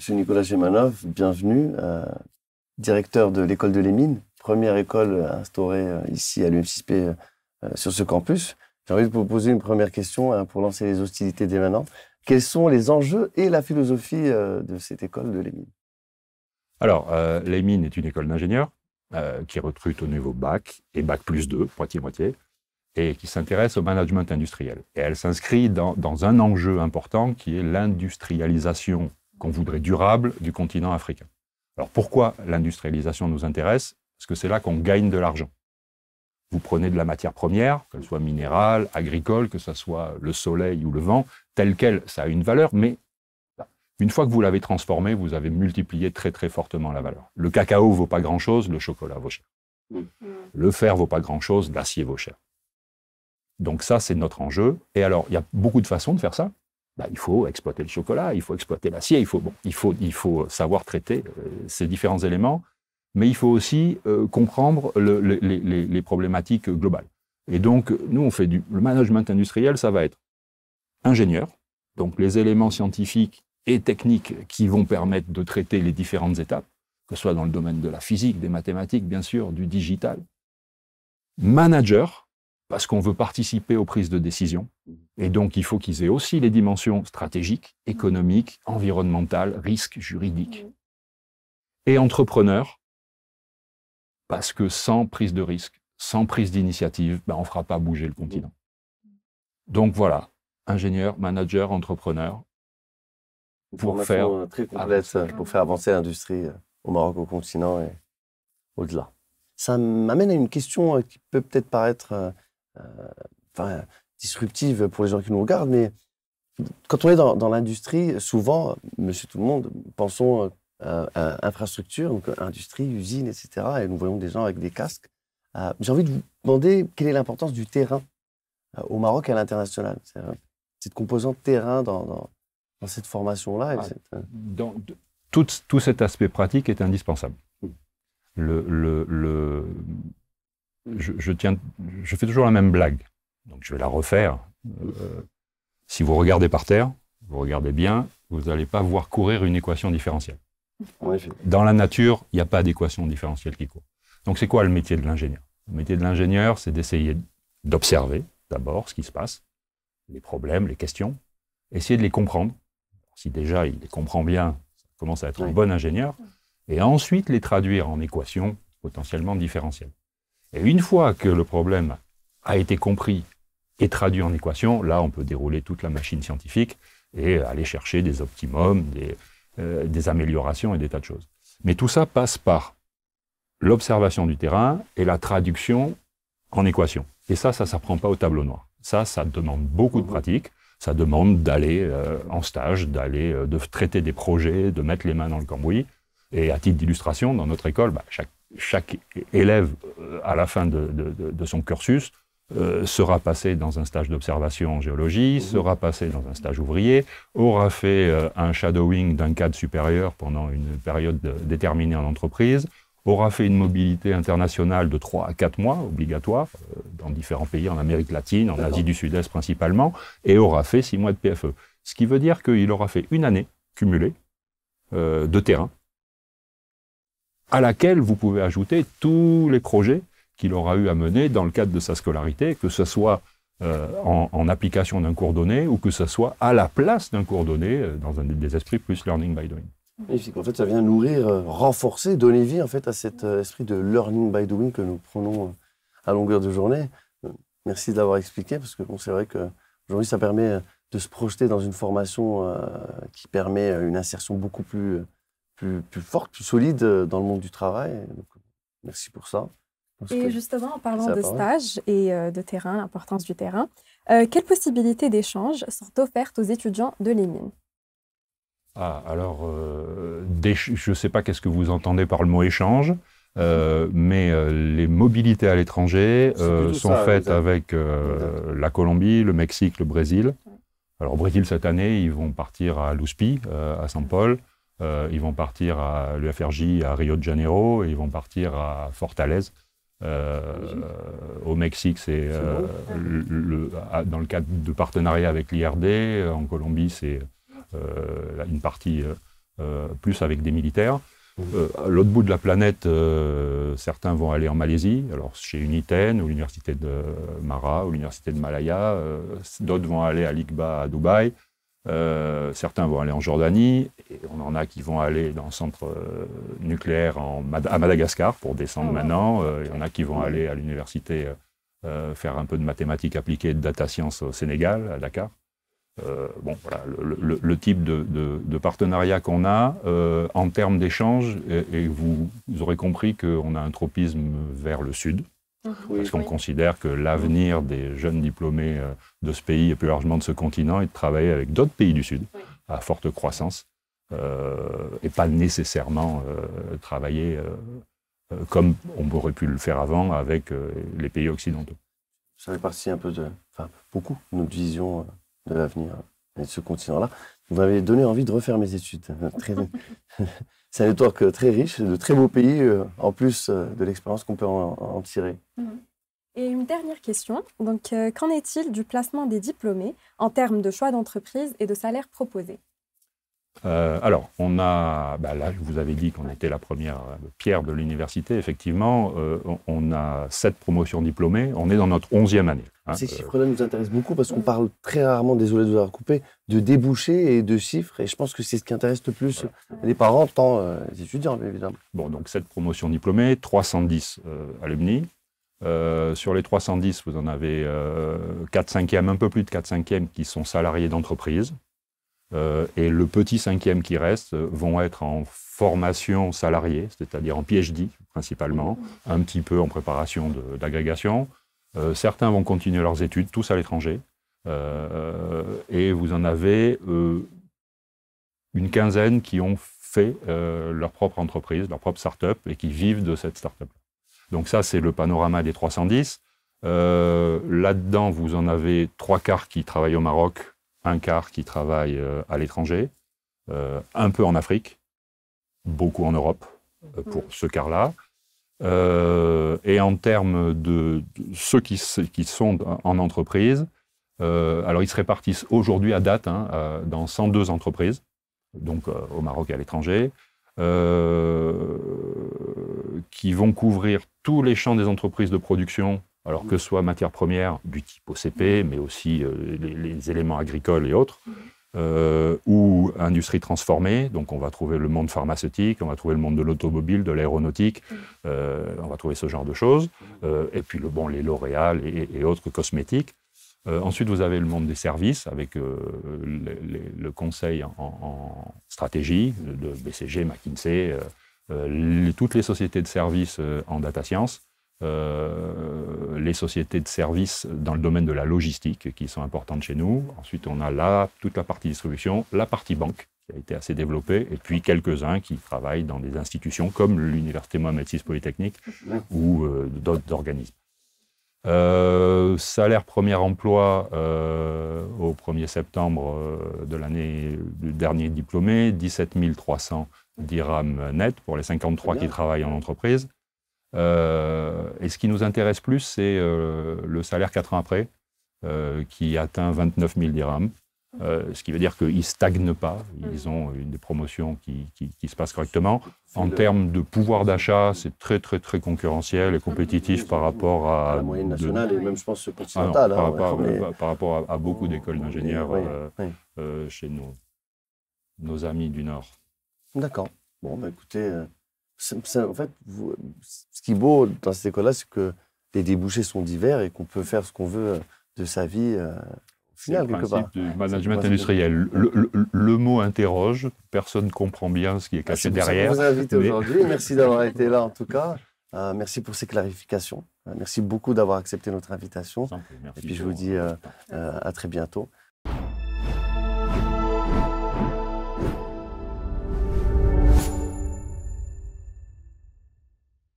Monsieur Nicolas Gemanov, bienvenue, directeur de l'école de les mines, première école instaurée ici à l'UM6P sur ce campus. J'ai envie de vous poser une première question pour lancer les hostilités dès maintenant. Quels sont les enjeux et la philosophie de cette école de les mines? Alors, les mines est une école d'ingénieurs qui recrute au niveau bac et bac plus 2, moitié-moitié, et qui s'intéresse au management industriel. Et elle s'inscrit dans un enjeu important qui est l'industrialisation qu'on voudrait durable du continent africain. Alors pourquoi l'industrialisation nous intéresse? Parce que c'est là qu'on gagne de l'argent. Vous prenez de la matière première, qu'elle soit minérale, agricole, que ce soit le soleil ou le vent, telle qu'elle, ça a une valeur, mais une fois que vous l'avez transformée, vous avez multiplié très très fortement la valeur. Le cacao vaut pas grand-chose, le chocolat vaut cher. Le fer vaut pas grand-chose, l'acier vaut cher. Donc ça, c'est notre enjeu. Et alors, il y a beaucoup de façons de faire ça. Il faut exploiter le chocolat, il faut exploiter l'acier, il faut savoir traiter ces différents éléments, mais il faut aussi comprendre les problématiques globales. Et donc, nous, on fait le management industriel, ça va être ingénieur, donc les éléments scientifiques et techniques qui vont permettre de traiter les différentes étapes, que ce soit dans le domaine de la physique, des mathématiques, bien sûr, du digital. Manager, parce qu'on veut participer aux prises de décision. Et donc, il faut qu'ils aient aussi les dimensions stratégiques, économiques, environnementales, risques, juridiques. Et entrepreneur, parce que sans prise de risque, sans prise d'initiative, on ne fera pas bouger le continent. Donc voilà, ingénieur, manager, entrepreneur, pour faire très complète pour faire avancer l'industrie au Maroc, au continent et au-delà. Ça m'amène à une question qui peut peut-être paraître disruptive pour les gens qui nous regardent, mais quand on est dans l'industrie, souvent, monsieur tout le monde, pensons à infrastructure, donc industrie, usine, etc. Et nous voyons des gens avec des casques. J'ai envie de vous demander quelle est l'importance du terrain au Maroc et à l'international. Cette composante terrain dans cette formation-là. Tout cet aspect pratique est indispensable. Je fais toujours la même blague, donc je vais la refaire. Si vous regardez par terre, vous regardez bien, vous n'allez pas voir courir une équation différentielle. Dans la nature, il n'y a pas d'équation différentielle qui court. Donc c'est quoi le métier de l'ingénieur? Le métier de l'ingénieur, c'est d'essayer d'observer d'abord ce qui se passe, les problèmes, les questions, essayer de les comprendre. Si déjà il les comprend bien, ça commence à être un bon ingénieur, et ensuite les traduire en équations potentiellement différentielles. Et une fois que le problème a été compris et traduit en équation, là, on peut dérouler toute la machine scientifique et aller chercher des optimums, des améliorations et des tas de choses. Mais tout ça passe par l'observation du terrain et la traduction en équation. Et ça s'apprend pas au tableau noir. Ça demande beaucoup de pratique. Ça demande d'aller en stage, de traiter des projets, de mettre les mains dans le cambouis. Et à titre d'illustration, dans notre école, chaque élève, à la fin de son cursus, sera passé dans un stage d'observation en géologie, sera passé dans un stage ouvrier, aura fait un shadowing d'un cadre supérieur pendant une période déterminée en entreprise, aura fait une mobilité internationale de 3 à 4 mois, obligatoire, dans différents pays, en Amérique latine, en Asie du Sud-Est principalement, et aura fait 6 mois de PFE. Ce qui veut dire qu'il aura fait une année cumulée de terrain, à laquelle vous pouvez ajouter tous les projets qu'il aura eu à mener dans le cadre de sa scolarité, que ce soit en application d'un cours donné ou que ce soit à la place d'un cours donné dans des esprits plus learning by doing. Magnifique. En fait, ça vient nourrir, renforcer, donner vie en fait à cet esprit de learning by doing que nous prenons à longueur de journée. Merci de l'avoir expliqué parce que c'est vrai qu'aujourd'hui, ça permet de se projeter dans une formation qui permet une insertion beaucoup plus forte, plus solide dans le monde du travail. Donc, merci pour ça. Et justement, en parlant de stage et de terrain, l'importance du terrain, quelles possibilités d'échange sont offertes aux étudiants de les mines? Alors, je ne sais pas qu'est-ce que vous entendez par le mot échange, mais les mobilités à l'étranger sont faites avec la Colombie, le Mexique, le Brésil. Alors, au Brésil, cette année, ils vont partir à l'USP, à São Paulo. Ils vont partir à l'UFRJ à Rio de Janeiro, et ils vont partir à Fortaleza. Au Mexique, c'est dans le cadre de partenariat avec l'IRD. En Colombie, c'est une partie plus avec des militaires. À l'autre bout de la planète, certains vont aller en Malaisie, alors chez Unitaid, ou l'université de Mara, ou l'université de Malaya. D'autres vont aller à l'ICBA à Dubaï. Certains vont aller en Jordanie. Et on en a qui vont aller dans le centre nucléaire à Madagascar pour descendre maintenant. Il y en a qui vont aller à l'université faire un peu de mathématiques appliquées et de data science au Sénégal, à Dakar. Bon, voilà, le type de partenariat qu'on a en termes d'échange, et vous aurez compris qu'on a un tropisme vers le Sud, parce qu'on considère que l'avenir des jeunes diplômés de ce pays et plus largement de ce continent est de travailler avec d'autres pays du Sud à forte croissance et pas nécessairement travailler comme on aurait pu le faire avant avec les pays occidentaux. Ça fait partie un peu beaucoup de notre vision de l'avenir de ce continent-là. Vous m'avez donné envie de refaire mes études. C'est un network très riche, de très beaux pays, en plus de l'expérience qu'on peut en tirer. Et une dernière question. Donc, qu'en est-il du placement des diplômés en termes de choix d'entreprise et de salaire proposé? Alors, on a, là, je vous avais dit qu'on était la première pierre de l'université. Effectivement, on a 7 promotions diplômées. On est dans notre 11e année. Ces chiffres-là nous intéressent beaucoup parce qu'on parle très rarement, désolé de vous avoir coupé, de débouchés et de chiffres. Et je pense que c'est ce qui intéresse le plus les parents, tant les étudiants, évidemment. Bon, donc 7 promotions diplômées, 310 alumni. Sur les 310, vous en avez 4/5e, un peu plus de 4/5e qui sont salariés d'entreprise. Et le petit 5e qui reste vont être en formation salariée, c'est-à-dire en PhD principalement, un petit peu en préparation d'agrégation. Certains vont continuer leurs études, tous à l'étranger. Et vous en avez une quinzaine qui ont fait leur propre entreprise, leur propre start-up, et qui vivent de cette start-up. Donc ça, c'est le panorama des 310. Là-dedans, vous en avez 3/4 qui travaillent au Maroc, 1/4 qui travaillent à l'étranger, un peu en Afrique, beaucoup en Europe, pour ce quart-là. Et en termes de ceux qui sont en entreprise, alors ils se répartissent aujourd'hui à date dans 102 entreprises, donc au Maroc et à l'étranger, qui vont couvrir tous les champs des entreprises de production, alors que ce soit matières premières du type OCP, mais aussi les éléments agricoles et autres, ou industrie transformée. Donc on va trouver le monde pharmaceutique, on va trouver le monde de l'automobile, de l'aéronautique, on va trouver ce genre de choses. Et puis les L'Oréal et autres cosmétiques. Ensuite, vous avez le monde des services, avec le conseil en stratégie, de BCG, McKinsey, toutes les sociétés de services en data science, les sociétés de services dans le domaine de la logistique qui sont importantes chez nous. Ensuite, on a toute la partie distribution, la partie banque qui a été assez développée, et puis quelques-uns qui travaillent dans des institutions comme l'Université Mohamed VI Polytechnique ou d'autres organismes. Salaire premier emploi au 1er septembre de l'année du dernier diplômé, 17 300 dirhams net pour les 53 qui travaillent en entreprise. Et ce qui nous intéresse plus, c'est le salaire 4 ans après, qui atteint 29 000 dirhams. Ce qui veut dire qu'ils ne stagnent pas, ils ont des promotions qui se passent correctement. En termes de pouvoir d'achat, c'est très, très, très concurrentiel et compétitif par rapport à... la moyenne nationale et même, je pense, continentale. Par rapport à beaucoup d'écoles d'ingénieurs chez nos amis du Nord. D'accord. Bon, écoutez, en fait, ce qui est beau dans cette école-là, c'est que les débouchés sont divers et qu'on peut faire ce qu'on veut de sa vie au final, quelque part. C'est le principe du management industriel. Le mot interroge, personne ne comprend bien ce qui est caché derrière. Je vous invite aujourd'hui. Merci d'avoir été là, en tout cas. Merci pour ces clarifications. Merci beaucoup d'avoir accepté notre invitation. Et puis, je vous dis à très bientôt.